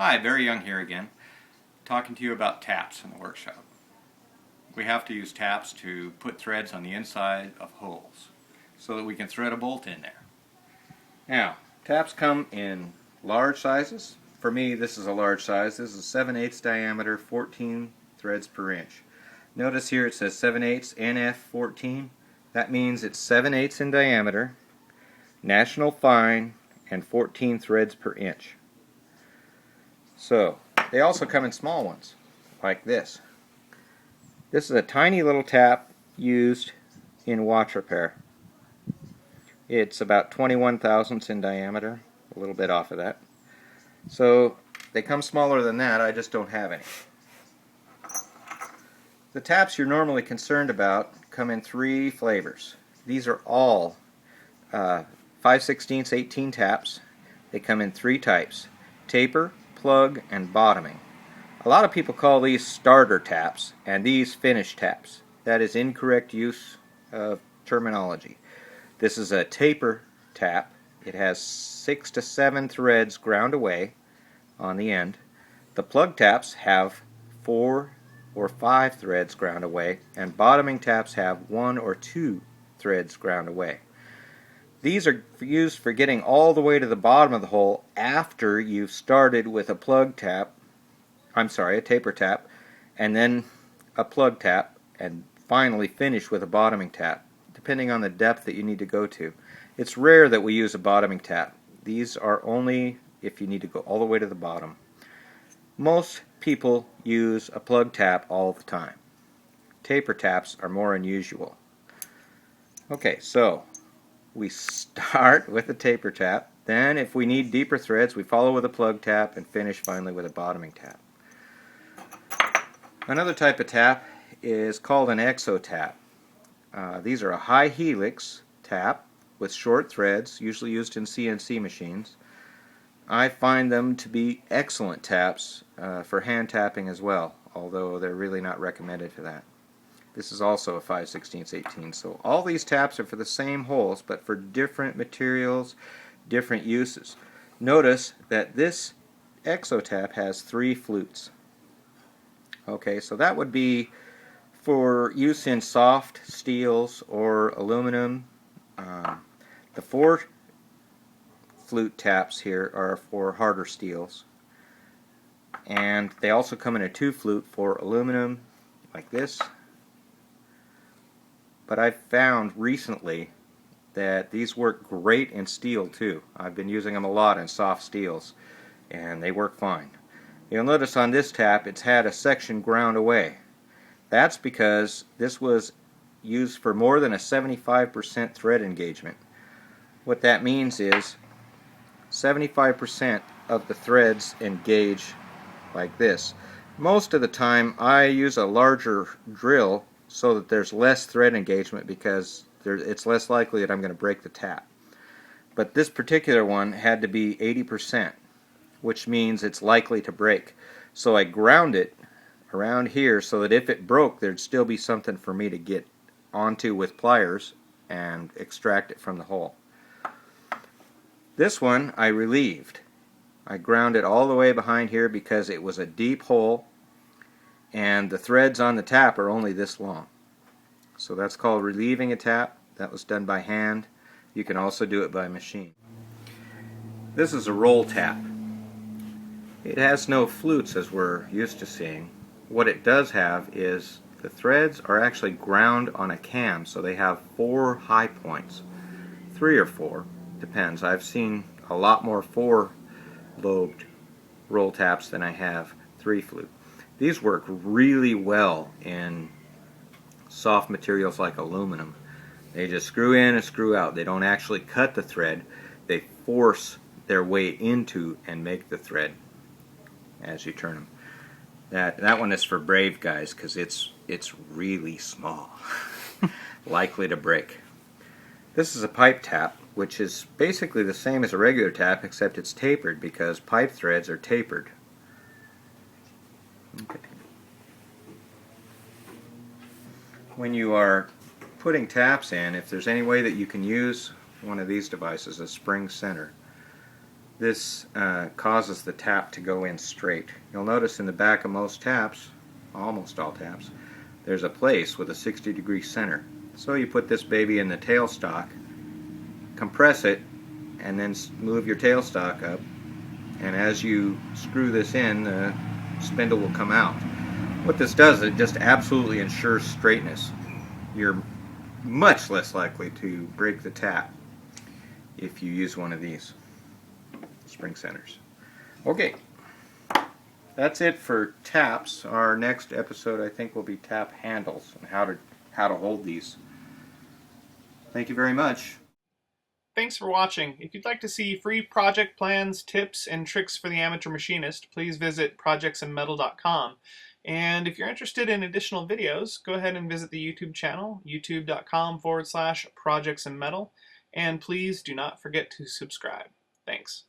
Hi, Barry Young here again, talking to you about taps in the workshop. We have to use taps to put threads on the inside of holes so that we can thread a bolt in there. Now, taps come in large sizes. For me, this is a large size. This is 7/8 diameter, 14 threads per inch. Notice here it says 7/8 NF14. That means it's 7/8 in diameter, national fine, and 14 threads per inch. So, they also come in small ones, like this. This is a tiny little tap used in watch repair. It's about 21 thousandths in diameter, a little bit off of that. So, they come smaller than that, I just don't have any. The taps you're normally concerned about come in three flavors. These are all 5/16 18 taps. They come in three types: taper, plug, and bottoming. A lot of people call these starter taps and these finish taps. That is incorrect use of terminology. This is a taper tap. It has 6 to 7 threads ground away on the end. The plug taps have 4 or 5 threads ground away, and bottoming taps have 1 or 2 threads ground away. These are used for getting all the way to the bottom of the hole after you've started with a taper tap, and then a plug tap, and finally finish with a bottoming tap, depending on the depth that you need to go to. It's rare that we use a bottoming tap. These are only if you need to go all the way to the bottom. Most people use a plug tap all the time. Taper taps are more unusual. Okay, so we start with a taper tap. Then if we need deeper threads, we follow with a plug tap and finish finally with a bottoming tap. Another type of tap is called an exo tap. These are a high-helix tap with short threads, usually used in CNC machines. I find them to be excellent taps for hand tapping as well, although they're really not recommended for that. This is also a 5/16 18. So all these taps are for the same holes, but for different materials, different uses. Notice that this exo tap has 3 flutes. Okay, so that would be for use in soft steels or aluminum. The 4 flute taps here are for harder steels. And they also come in a 2 flute for aluminum, like this. But I've found recently that these work great in steel too. I've been using them a lot in soft steels, and they work fine. You'll notice on this tap it's had a section ground away. That's because this was used for more than a 75% thread engagement. What that means is 75% of the threads engage like this. Most of the time I use a larger drill so that there's less thread engagement, because it's less likely that I'm going to break the tap. But this particular one had to be 80%, which means it's likely to break. So I ground it around here so that if it broke, there'd still be something for me to get onto with pliers and extract it from the hole. This one I relieved. I ground it all the way behind here because it was a deep hole and the threads on the tap are only this long. So that's called relieving a tap. That was done by hand. You can also do it by machine. This is a roll tap. It has no flutes as we're used to seeing. What it does have is the threads are actually ground on a cam, so they have 4 high points. 3 or 4, depends. I've seen a lot more 4-lobed roll taps than I have 3 flute. These work really well in soft materials like aluminum. They just screw in and screw out. They don't actually cut the thread. They force their way into and make the thread as you turn them. That one is for brave guys because it's really small, likely to break. This is a pipe tap, which is basically the same as a regular tap, except it's tapered because pipe threads are tapered. Okay. When you are putting taps in, if there's any way that you can use one of these devices, a spring center, This causes the tap to go in straight. You'll notice in the back of most taps, almost all taps, there's a place with a 60-degree center. So you put this baby in the tailstock, compress it, and then move your tailstock up, and as you screw this in, the spindle will come out. What this does, it just absolutely ensures straightness. You're much less likely to break the tap if you use one of these spring centers. Okay, that's it for taps. Our next episode, I think, will be tap handles and how to hold these. Thank you very much. Thanks for watching. If you'd like to see free project plans, tips, and tricks for the amateur machinist, please visit projectsandmetal.com. And if you're interested in additional videos, go ahead and visit the YouTube channel, youtube.com/projectsandmetal. And please do not forget to subscribe. Thanks.